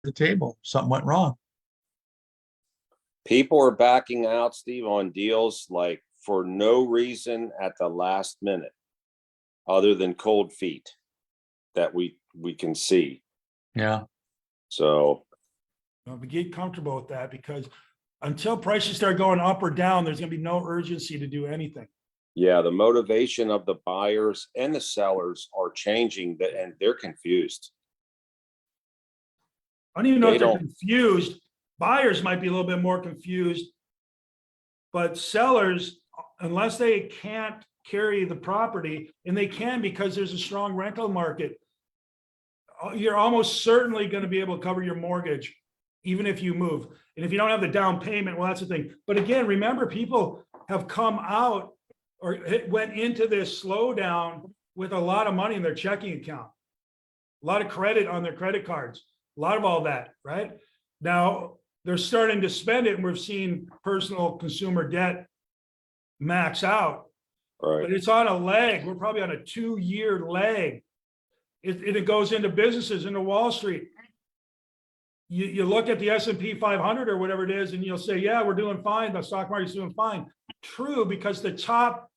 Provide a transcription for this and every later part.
the table. Something went wrong. People are backing out, Steve, on deals like for no reason at the last minute, other than cold feet that we can see. Yeah. So But get comfortable with that, because until prices start going up or down, there's going to be no urgency to do anything. yeah, the motivation of the buyers and the sellers are changing, and they're confused. I don't even know They if they're don't- confused. Buyers might be a little bit more confused, but sellers, unless they can't carry the property, and they can because there's a strong rental market, you're almost certainly going to be able to cover your mortgage, even if you move. And if you don't have the down payment, well, that's the thing. But again, remember, people have come out or went into this slowdown with a lot of money in their checking account, a lot of credit on their credit cards, a lot of all that, right? Now they're starting to spend it, and we've seen personal consumer debt max out, Right. but it's on a leg. We're probably on a 2-year leg. It goes into businesses, into Wall Street. You look at the S&P 500 or whatever it is, and you'll say, yeah, we're doing fine. The stock market's doing fine. True, because the top,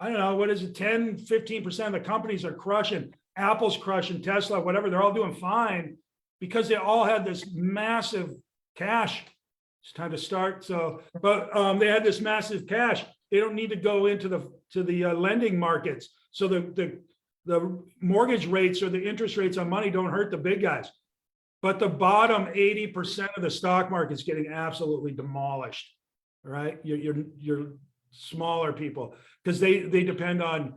I don't know, what is it, 10, 15% of the companies are crushing. Apple's crushing, Tesla, whatever. They're all doing fine because they all had this massive cash. It's time to start. So, but they had this massive cash. They don't need to go into the lending markets. So the mortgage rates or the interest rates on money don't hurt the big guys. But the bottom 80% of the stock market is getting absolutely demolished. All right, your smaller people, because they depend on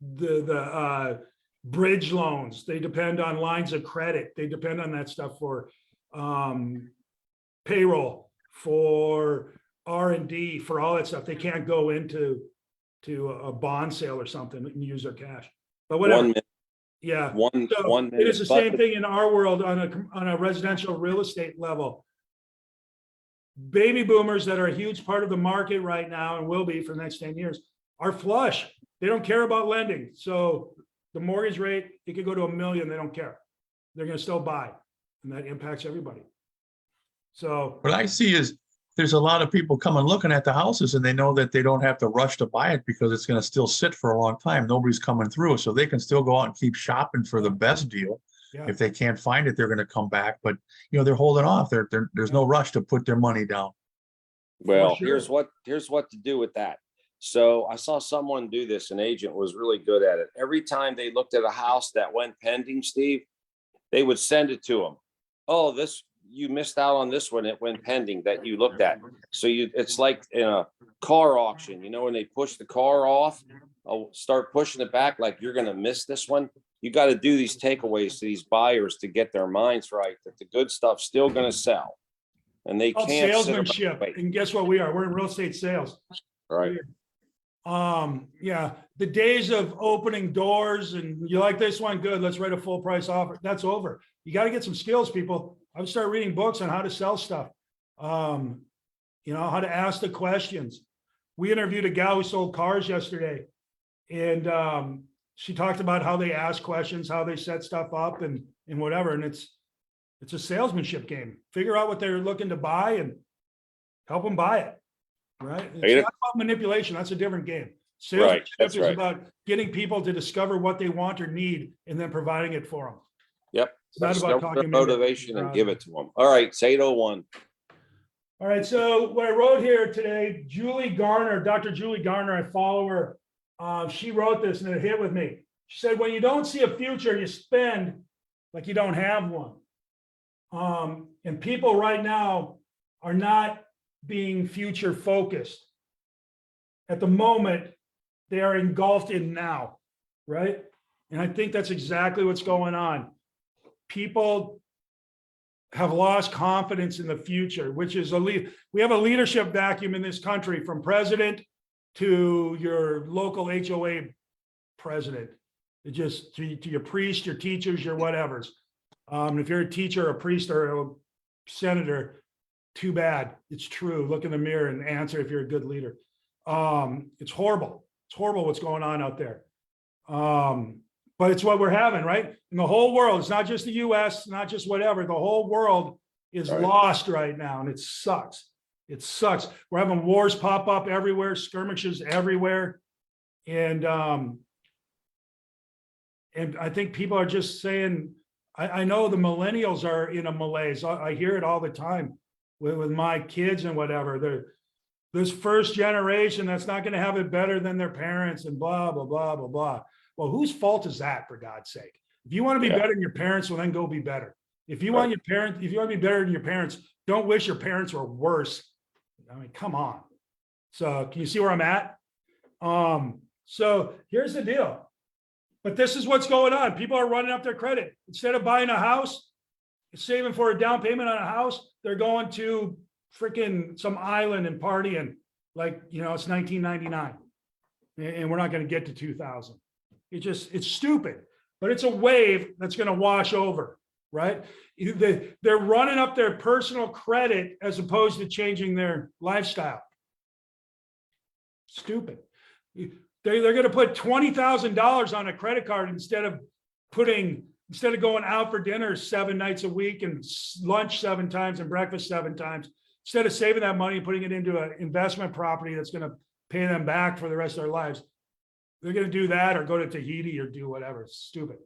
the bridge loans. They depend on lines of credit. They depend on that stuff for payroll, for R&D, for all that stuff. They can't go into a bond sale or something and use their cash. But whatever. Yeah. One It minute. is the same thing in our world on a residential real estate level. Baby boomers that are a huge part of the market right now and will be for the next 10 years are flush. They don't care about lending. So the mortgage rate, it could go to $1 million. They don't care. They're going to still buy, and that impacts everybody. So What I see is there's a lot of people coming looking at the houses, and they know that they don't have to rush to buy it because it's going to still sit for a long time. Nobody's coming through, so they can still go out and keep shopping for the best deal. yeah, If they can't find it, they're going to come back. But they're holding off. There's no rush to put their money down. Well, sure. here's what to do with that. So I saw someone do this. An agent was really good at it. Every time they looked at a house that went pending, Steve, they would send it to them. Oh, you missed out on this one. It went pending that you looked at. So it's like in a car auction, when they push the car off, I'll start pushing it back. Like, you're going to miss this one. You got to do these takeaways to these buyers to get their minds right that the good stuff's still going to sell, and they called can't sit around salesmanship. and wait. And guess what we are? We're in real estate sales. Right. Yeah, the days of opening doors and you like this one, good, let's write a full price offer. That's over. You got to get some skills, people. I would start reading books on how to sell stuff. How to ask the questions. We interviewed a gal who sold cars yesterday, and she talked about how they ask questions, how they set stuff up and whatever. And it's a salesmanship game. Figure out what they're looking to buy and help them buy it. Right. It's not about manipulation. That's a different game. Salesmanship That's is right. about getting people to discover what they want or need and then providing it for them. Yep. It's not about Discover talking their motivation and give it to them. All right. It's 8:01. All right. So what I wrote here today, Julie Garner, Dr. Julie Garner, I follow her. She wrote this and it hit with me. She said, when you don't see a future, you spend like you don't have one. And people right now are not being future focused. At the moment, they are engulfed in now, right? And I think that's exactly what's going on. People have lost confidence in the future, which is we have a leadership vacuum in this country, from president to your local HOA president, just to your priest, your teachers, your whatevers. If you're a teacher, a priest, or a senator, too bad. It's true. Look in the mirror and answer if you're a good leader. It's horrible. It's horrible what's going on out there. but it's what we're having, right? In the whole world, it's not just the US, not just whatever, the whole world is Right. lost right now, and it sucks. It sucks. We're having wars pop up everywhere, skirmishes everywhere. And I think people are just saying, I know the millennials are in a malaise. I hear it all the time with my kids and whatever. They're this first generation that's not going to have it better than their parents and blah, blah, blah, blah, blah. Well, whose fault is that, for God's sake? If you want to be Yeah. better than your parents, well, then go be better. If you want your parents, if you want to be better than your parents, don't wish your parents were worse. I mean, come on. So can you see where I'm at? So here's the deal. But this is what's going on. People are running up their credit. Instead of buying a house, saving for a down payment on a house, they're going to freaking some island and partying like, you know, it's 1999 and we're not going to get to 2000. It's stupid, but it's a wave that's going to wash over, right? They're running up their personal credit as opposed to changing their lifestyle. Stupid. They're going to put $20,000 on a credit card instead of going out for dinner 7 nights a week and lunch 7 times and breakfast 7 times. Instead of saving that money and putting it into an investment property that's going to pay them back for the rest of their lives, they're going to do that or go to Tahiti or do whatever. It's stupid.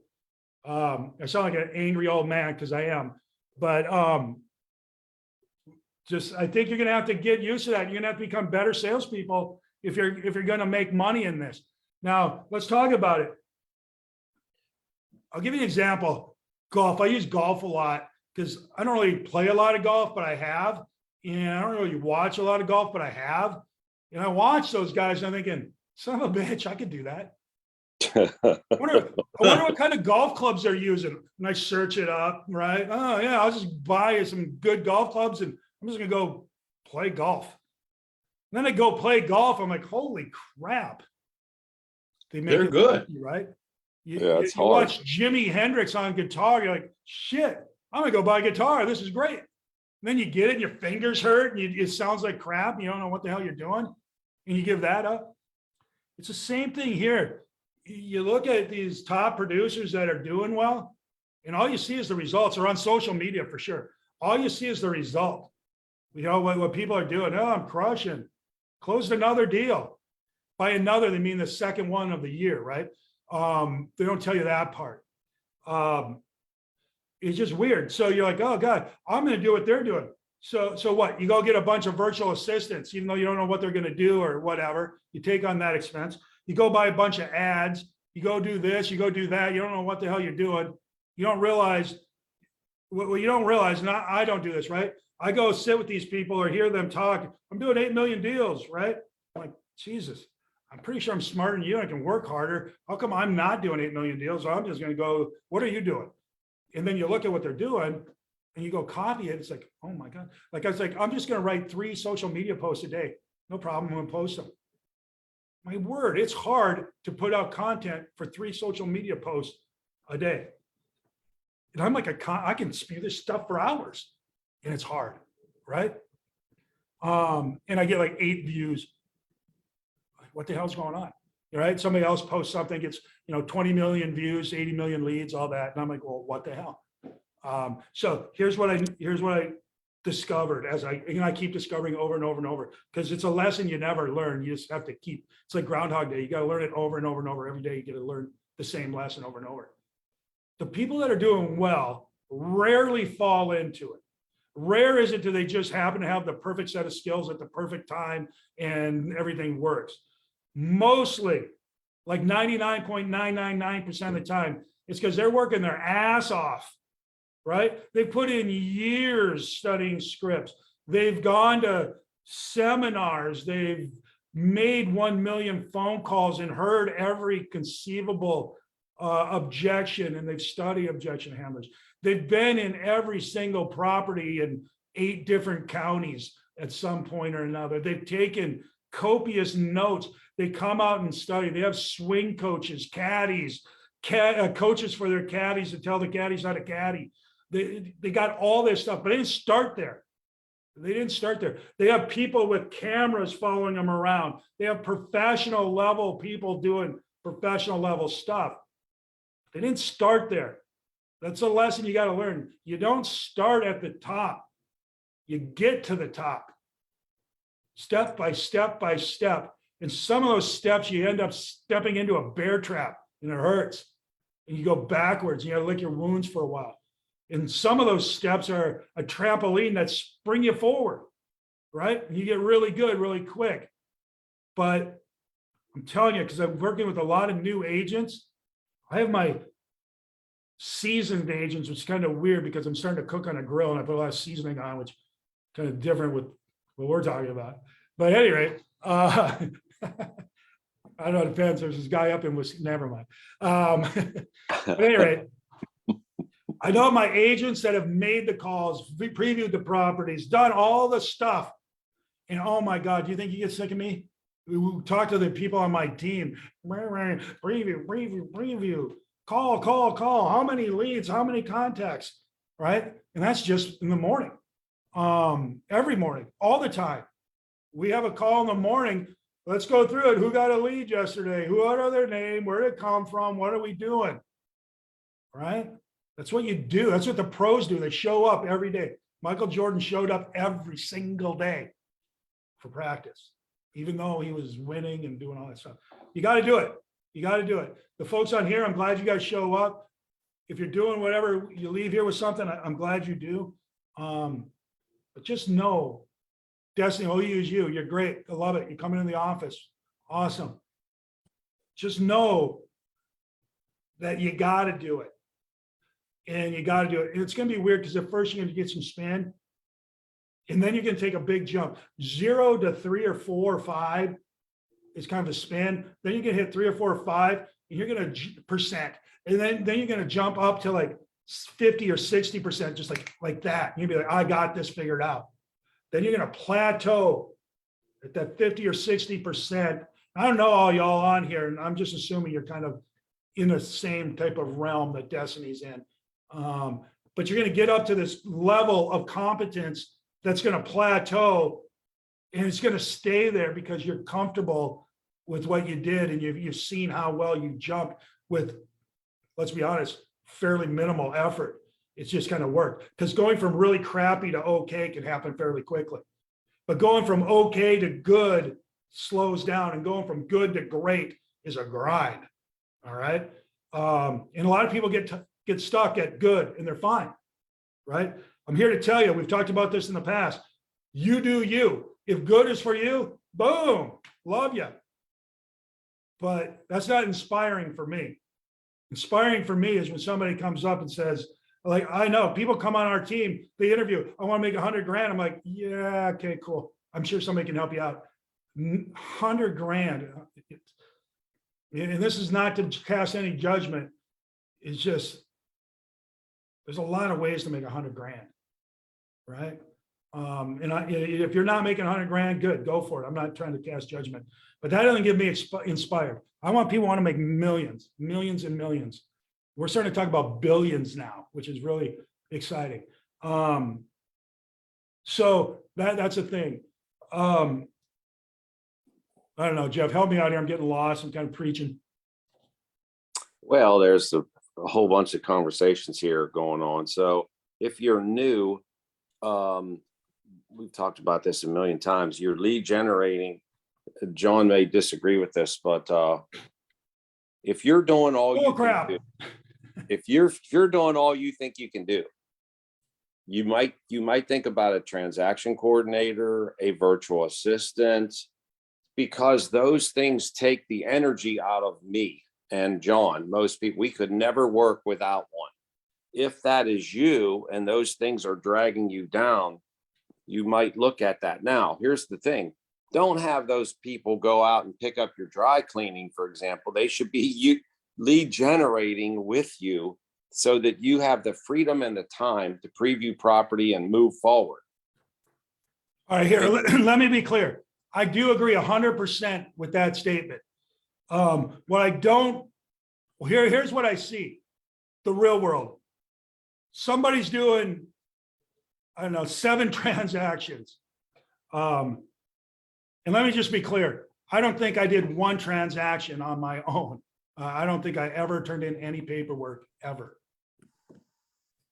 I sound like an angry old man because I am, but I think you're going to have to get used to that. You're going to have to become better salespeople if you're going to make money in this. Now, let's talk about it. I'll give you an example. Golf. I use golf a lot because I don't really play a lot of golf, but I have. And I don't really watch a lot of golf, but I have. And I watch those guys and I'm thinking, son of a bitch, I could do that. I wonder what kind of golf clubs they're using. And I search it up, right? Oh, yeah, I'll just buy some good golf clubs and I'm just going to go play golf. And then I go play golf. I'm like, holy crap. They're good. Easy, right? Yeah, it's you hard. watch Jimi Hendrix on guitar. You're like, shit, I'm going to go buy a guitar. This is great. And then you get it and your fingers hurt and it sounds like crap. And you don't know what the hell you're doing. And you give that up. It's the same thing here. You look at these top producers that are doing well, and all you see is the results, or on social media for sure. All you see is the result. You know, what people are doing. Oh, I'm crushing. Closed another deal. By another, they mean the second one of the year, right? They don't tell you that part. It's just weird. So you're like, oh God, I'm going to do what they're doing. So what? You go get a bunch of virtual assistants, even though you don't know what they're going to do or whatever. You take on that expense. You go buy a bunch of ads. You go do this. You go do that. You don't know what the hell you're doing. You don't realize. Well, you don't realize. And I don't do this, right? I go sit with these people or hear them talk. I'm doing 8 million deals, right? I'm like, Jesus. I'm pretty sure I'm smarter than you. I can work harder. How come I'm not doing 8 million deals? So I'm just going to go, what are you doing? And then you look at what they're doing and you go copy it. It's like, oh my God. Like I was like, I'm just going to write 3 social media posts a day. No problem. I'm going to post them. My word, it's hard to put out content for 3 social media posts a day. And I'm like, I can spew this stuff for hours and it's hard. Right. And I get like 8 views. What the hell's going on? Right? Somebody else posts something, gets 20 million views, 80 million leads, all that, and I'm like, well, what the hell? So here's what I discovered as I keep discovering over and over and over, because it's a lesson you never learn. You just have to keep. It's like Groundhog Day. You got to learn it over and over and over every day. You got to learn the same lesson over and over. The people that are doing well rarely fall into it. Rare is it that they just happen to have the perfect set of skills at the perfect time and everything works. Mostly, like 99.999% of the time, it's because they're working their ass off, right? They put in years studying scripts. They've gone to seminars. They've made 1 million phone calls and heard every conceivable objection, and they've studied objection handlers. They've been in every single property in 8 different counties at some point or another. They've taken copious notes. They come out and study. They have swing coaches, caddies, coaches for their caddies to tell the caddies how to caddy. They got all this stuff, but they didn't start there. They have people with cameras following them around. They have professional level people doing professional level stuff. They didn't start there. That's a lesson you got to learn. You don't start at the top. You get to the top. Step by step by step. And some of those steps, you end up stepping into a bear trap and it hurts. And you go backwards. You got to lick your wounds for a while. And some of those steps are a trampoline that spring you forward, right? And you get really good really quick. But I'm telling you, because I'm working with a lot of new agents, I have my seasoned agents, which is kind of weird because I'm starting to cook on a grill and I put a lot of seasoning on, which is kind of different with what we're talking about. But at any rate, I don't know, it depends. There's this guy up in Wisconsin, never mind. At any rate, I know my agents that have made the calls, previewed the properties, done all the stuff. And oh my God, do you think you get sick of me? We talk to the people on my team. Preview. Call. How many leads? How many contacts? Right? And that's just in the morning. Every morning, all the time. We have a call in the morning. Let's go through it. Who got a lead yesterday? What are their name? Where did it come from? What are we doing? Right? That's what you do. That's what the pros do. They show up every day. Michael Jordan showed up every single day for practice, even though he was winning and doing all that stuff. You got to do it. You got to do it. The folks on here, I'm glad you guys show up. If you're doing whatever, you leave here with something, I'm glad you do. But just know, Destiny will use you. You're great. I love it. You're coming in the office. Awesome. Just know that you got to do it. And you got to do it. And it's going to be weird because at first you're going to get some spin. And then you're going to take a big jump. 0 to 3 or 4 or 5 is kind of a spin. Then you can hit 3 or 4 or 5, and you're going to percent. And then you're going to jump up to like 50 or 60%, just like that. You'll be like, I got this figured out. Then you're going to plateau at that 50 or 60%. I don't know all y'all on here, and I'm just assuming you're kind of in the same type of realm that Destiny's in. But you're going to get up to this level of competence that's going to plateau, and it's going to stay there because you're comfortable with what you did, and you've seen how well you jumped with, let's be honest, fairly minimal effort. It's just kind of worked. Because going from really crappy to okay can happen fairly quickly. But going from okay to good slows down, and going from good to great is a grind. All right. And a lot of people get stuck at good, and they're fine. Right. I'm here to tell you, we've talked about this in the past. You do you. If good is for you, boom, love you. But that's not inspiring for me. Inspiring for me is when somebody comes up and says, like, I know people come on our team, they interview, I want to make 100 grand. I'm like, yeah, okay, cool. I'm sure somebody can help you out. 100 grand. And this is not to cast any judgment. It's just, there's a lot of ways to make 100 grand, right? If you're not making 100 grand, good, go for it. I'm not trying to cast judgment, but that doesn't get me inspired. I want people who want to make millions and millions. We're starting to talk about billions now, which is really exciting. So that's a thing. I don't know, Jeff, help me out here. I'm getting lost. I'm kind of preaching. Well, there's a whole bunch of conversations here going on. So if you're new, we've talked about this a million times. You're lead generating. John may disagree with this, but if you're doing all you can do, if you're doing all you think you can do, you might think about a transaction coordinator, a virtual assistant, because those things take the energy out of me and John. Most people, we could never work without one. If that is you and those things are dragging you down, you might look at that. Now, here's the thing. Don't have those people go out and pick up your dry cleaning, for example. They should be lead generating with you so that you have the freedom and the time to preview property and move forward. All right, here, let me be clear. I do agree 100% with that statement. What I don't, here's what I see. The real world. Somebody's doing, I don't know, 7 transactions. And let me just be clear. I don't think I did 1 transaction on my own. I don't think I ever turned in any paperwork ever.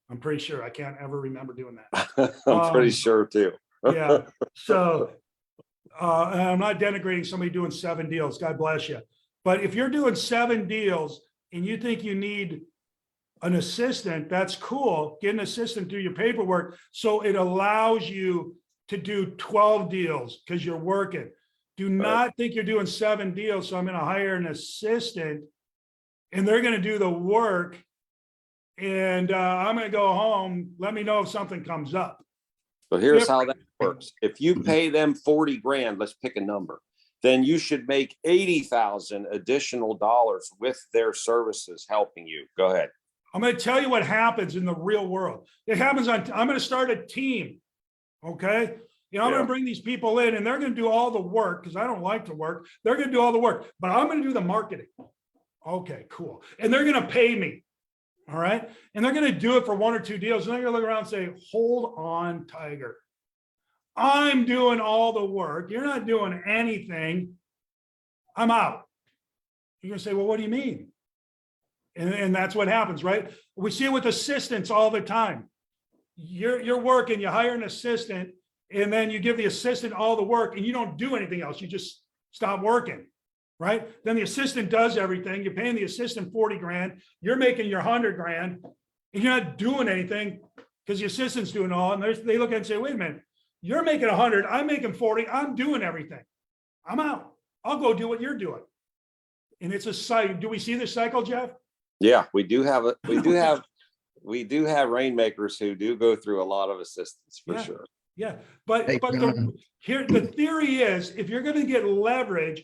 I'm pretty sure. I can't ever remember doing that. I'm pretty sure too. Yeah. So, and I'm not denigrating somebody doing 7 deals. God bless you. But if you're doing 7 deals and you think you need an assistant, that's cool. Get an assistant, do your paperwork. So it allows you to do 12 deals because you're working. Do not think you're doing 7 deals. So I'm going to hire an assistant and they're going to do the work. And I'm going to go home. Let me know if something comes up. So here's how that works. If you pay them 40 grand, let's pick a number, then you should make 80,000 additional dollars with their services helping you. Go ahead. I'm going to tell you what happens in the real world. It happens on, I'm going to start a team. Okay. You know, I'm going to bring these people in and they're going to do all the work because I don't like to work. They're going to do all the work, but I'm going to do the marketing. Okay, cool. And they're going to pay me. All right. And they're going to do it for 1 or 2 deals. And they're going to look around and say, hold on, Tiger. I'm doing all the work. You're not doing anything. I'm out. You're going to say, well, what do you mean? And that's what happens, right? We see it with assistants all the time. You're working, you hire an assistant, and then you give the assistant all the work and you don't do anything else. You just stop working. Right? Then the assistant does everything. You're paying the assistant 40 grand. You're making your 100 grand and you're not doing anything because the assistant's doing all. And they look at it and say, wait a minute, you're making 100. I'm making 40. I'm doing everything. I'm out. I'll go do what you're doing. And it's a cycle. Do we see this cycle, Jeff? Yeah, we do have rainmakers who do go through a lot of assistance for sure. Yeah. But Hey, the theory is if you're going to get leverage,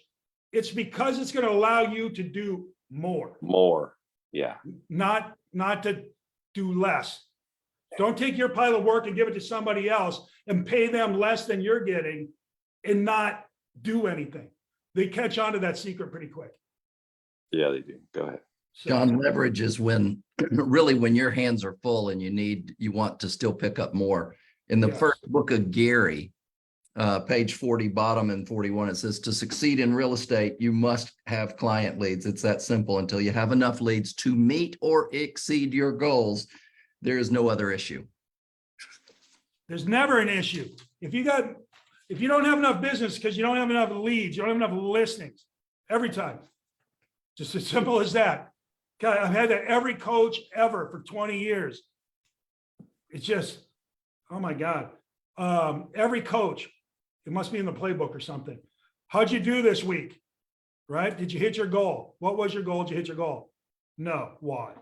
it's because it's going to allow you to do more. More. Yeah. Not to do less. Don't take your pile of work and give it to somebody else and pay them less than you're getting and not do anything. They catch on to that secret pretty quick. Yeah, they do. Go ahead. So, John, leverage is when when your hands are full and you want to still pick up more. In the first book of Gary, page 40, bottom and 41, it says, to succeed in real estate, you must have client leads. It's that simple. Until you have enough leads to meet or exceed your goals, there is no other issue. there's never an issue. If you don't have enough business because you don't have enough leads, you don't have enough listings every time. Just as simple as that. God, I've had that every coach ever for 20 years. It's just, oh my God. Every coach, it must be in the playbook or something. How'd you do this week? Right? Did you hit your goal? What was your goal? Did you hit your goal? No. Why?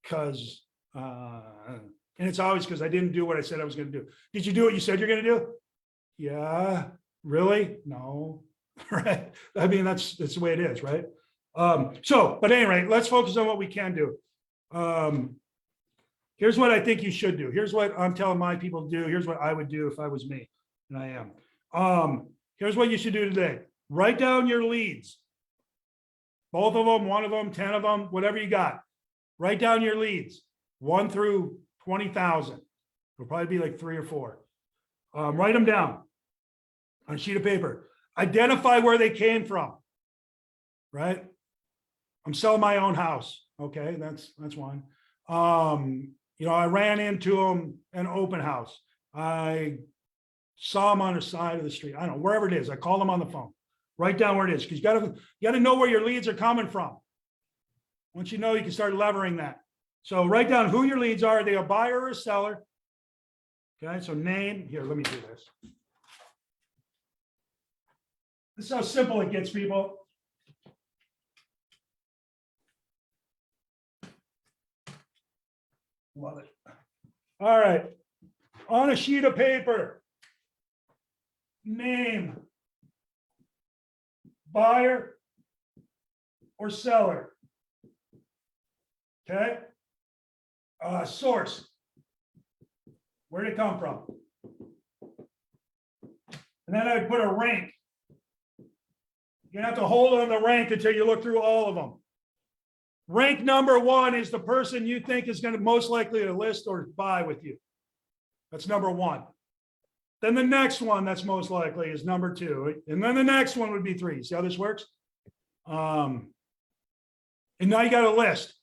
Because, and it's always because I didn't do what I said I was going to do. Did you do what you said you're going to do? Yeah. Really? No. Right. I mean, that's the way it is, right? But anyway, let's focus on what we can do. Here's what I think you should do. Here's what I'm telling my people to do. Here's what I would do if I was me, and I am. Here's what you should do today. Write down your leads. Both of them, one of them, 10 of them, whatever you got. Write down your leads, 1 through 20,000. It'll probably be like 3 or 4. Write them down on a sheet of paper. Identify where they came from, right? I'm selling my own house. Okay, that's one. I ran into them an open house. I saw them on the side of the street. I don't know, wherever it is. I call them on the phone. Write down where it is because you got to know where your leads are coming from. Once you know, you can start levering that. So write down who your leads are. Are they a buyer or a seller? Okay, so name. Here, let me do this. This is how simple it gets, people. Love it. All right. On a sheet of paper, name, buyer or seller. Okay. Source. Where did it come from? And then I put a rank. You're gonna have to hold on the rank until you look through all of them. Rank number 1 is the person you think is going to most likely to list or buy with you. That's number 1. Then the next one that's most likely is number 2. And then the next one would be 3. See how this works? And now you got a list.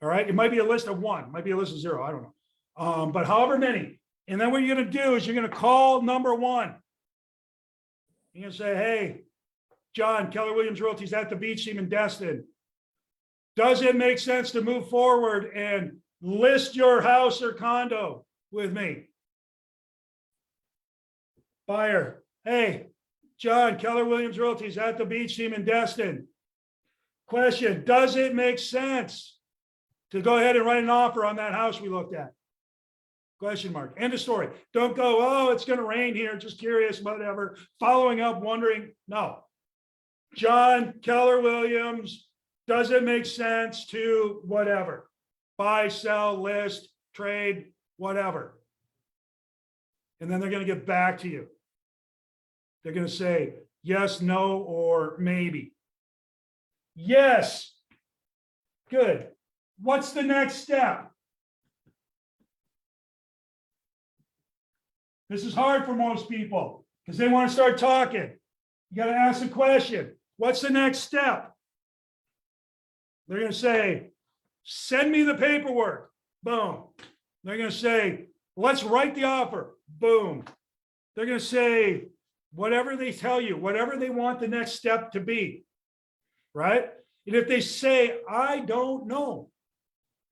All right. It might be a list of one, it might be a list of zero. I don't know. But however many. And then what you're going to do is you're going to call number one. You're going to say, hey, John, Keller Williams Realty's at the beach team in Destin. Does it make sense to move forward and list your house or condo with me? Buyer, hey, John, Keller Williams Realty's at the beach team in Destin. Question, does it make sense to go ahead and write an offer on that house we looked at? Question mark. End of story. Don't go, oh, it's going to rain here. Just curious, whatever. Following up, wondering. No. John, Keller Williams, does it make sense to whatever? Buy, sell, list, trade, whatever. And then they're going to get back to you. They're going to say yes, no, or maybe. Yes. Good. What's the next step? This is hard for most people because they want to start talking. You got to ask the question. What's the next step? They're going to say, send me the paperwork. Boom. They're going to say, let's write the offer. Boom. They're going to say, whatever they tell you, whatever they want the next step to be. Right? And if they say, I don't know,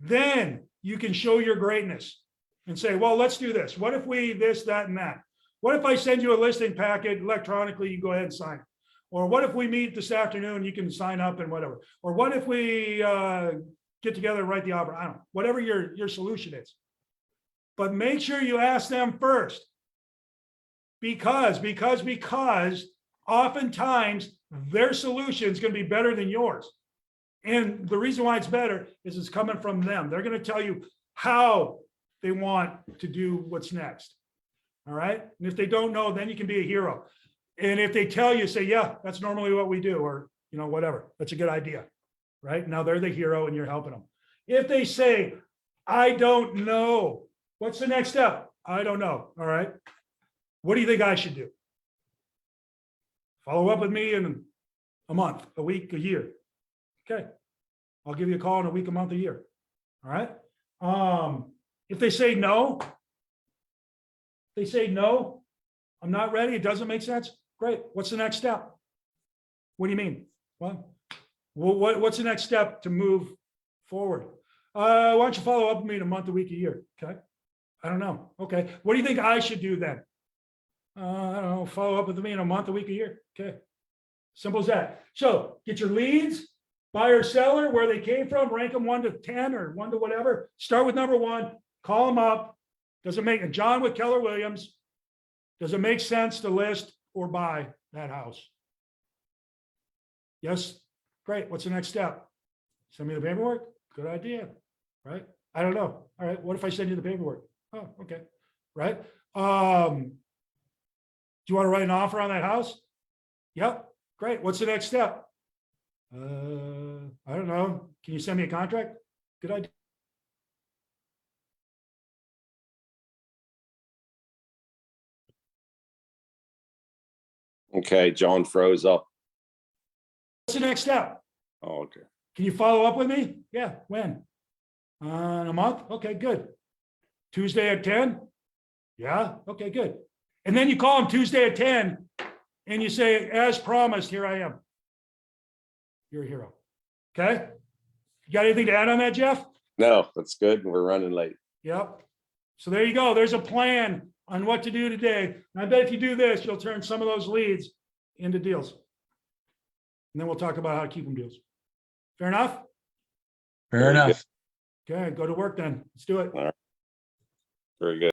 then you can show your greatness and say, well, let's do this. What if we this, that, and that? What if I send you a listing packet electronically, you go ahead and sign it? Or what if we meet this afternoon, you can sign up and whatever? Or what if we get together and write the offer? I don't know, whatever your solution is. But make sure you ask them first. Because oftentimes their solution is going to be better than yours. And the reason why it's better is it's coming from them. They're going to tell you how they want to do what's next. All right. And if they don't know, then you can be a hero. And if they tell you, say, yeah, that's normally what we do, or, you know, whatever, that's a good idea. Right. Now they're the hero and you're helping them. If they say, I don't know, what's the next step? I don't know. All right. What do you think I should do? Follow up with me in a month, a week, a year. Okay. I'll give you a call in a week, a month, a year. All right. If they say no, I'm not ready. It doesn't make sense. Great. What's the next step? What do you mean? Well, what's the next step to move forward? Why don't you follow up with me in a month, a week, a year? Okay. I don't know. Okay. What do you think I should do then? I don't know. Follow up with me in a month, a week, a year. Okay. Simple as that. So get your leads, buyer, seller, where they came from, rank them 1 to 10 or 1 to whatever. Start with number 1, call them up. Does it make, John with Keller Williams, does it make sense to list or buy that house? Yes. Great. What's the next step? Send me the paperwork. Good idea. Right. I don't know. All right. What if I send you the paperwork? Oh, okay. Right. Do you want to write an offer on that house? Yep. Great. What's the next step? I don't know. Can you send me a contract? Good idea. Okay, John froze up. What's the next step? Oh, okay. Can you follow up with me? Yeah. When? In a month? Okay, good. Tuesday at 10? Yeah. Okay, good. And then you call him Tuesday at 10 and you say, as promised, here I am. You're a hero. Okay. You got anything to add on that, Jeff? No, that's good. We're running late. Yep. So there you go. There's a plan on what to do today. And I bet if you do this, you'll turn some of those leads into deals. And then we'll talk about how to keep them deals. Fair enough? Fair enough. Okay, go to work then. Let's do it. Very good.